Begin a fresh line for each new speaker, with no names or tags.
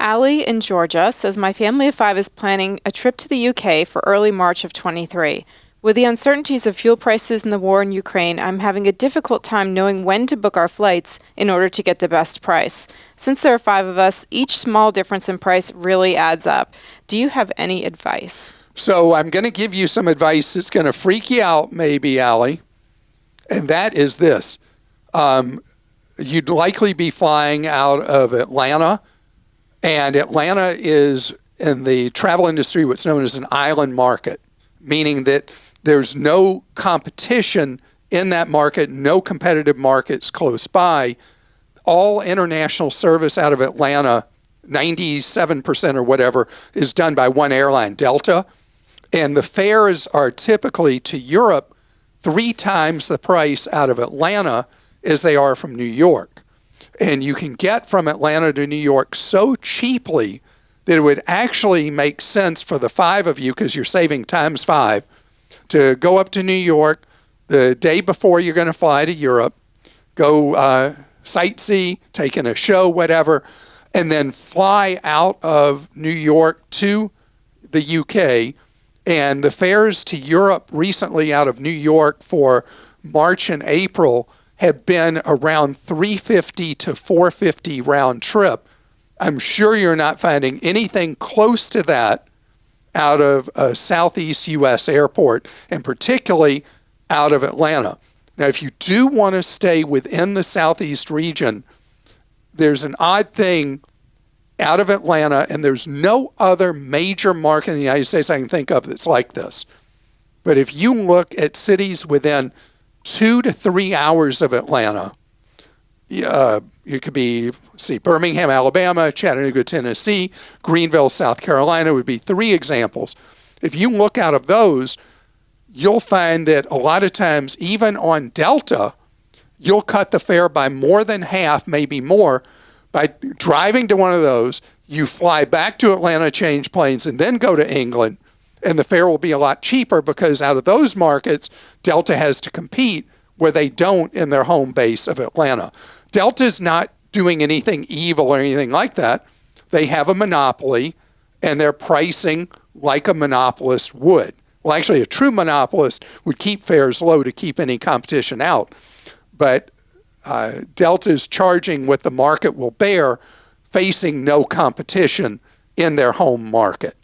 Allie in Georgia says my family of 5 is planning a trip to the UK for early March of 23. With the uncertainties of fuel prices and the war in Ukraine, I'm having a difficult time knowing when to book our flights in order to get the best price. Since there are 5 of us, each small difference in price really adds up. Do you have any advice?
So I'm going to give you some advice that's going to freak you out, maybe, Allie. And that is this. You'd likely be flying out of Atlanta. And Atlanta is, in the travel industry, what's known as an island market, meaning that there's no competition in that market, no competitive markets close by. All international service out of Atlanta, 97% or whatever, is done by one airline, Delta. And the fares are typically to Europe 3 times the price out of Atlanta as they are from New York. And you can get from Atlanta to New York so cheaply that it would actually make sense for the 5 of you, because you're saving times 5, to go up to New York the day before you're going to fly to Europe, go sightsee, take in a show, whatever, and then fly out of New York to the UK. And the fares to Europe recently out of New York for March and April have been around $350 to $450 round trip. I'm sure you're not finding anything close to that out of a Southeast U.S. airport, and particularly out of Atlanta. Now, if you do want to stay within the Southeast region, there's an odd thing out of Atlanta, and there's no other major market in the United States I can think of that's like this. But if you look at cities within 2 to 3 hours of Atlanta, you could be, Birmingham, Alabama, Chattanooga, Tennessee, Greenville, South Carolina would be 3 examples. If you look out of those, you'll find that a lot of times, even on Delta, you'll cut the fare by more than half, maybe more, by driving to one of those. You fly back to Atlanta, change planes, and then go to England. And the fare will be a lot cheaper because out of those markets, Delta has to compete where they don't in their home base of Atlanta. Delta's not doing anything evil or anything like that. They have a monopoly, and they're pricing like a monopolist would. Well, actually, a true monopolist would keep fares low to keep any competition out. But Delta's charging what the market will bear, facing no competition in their home market.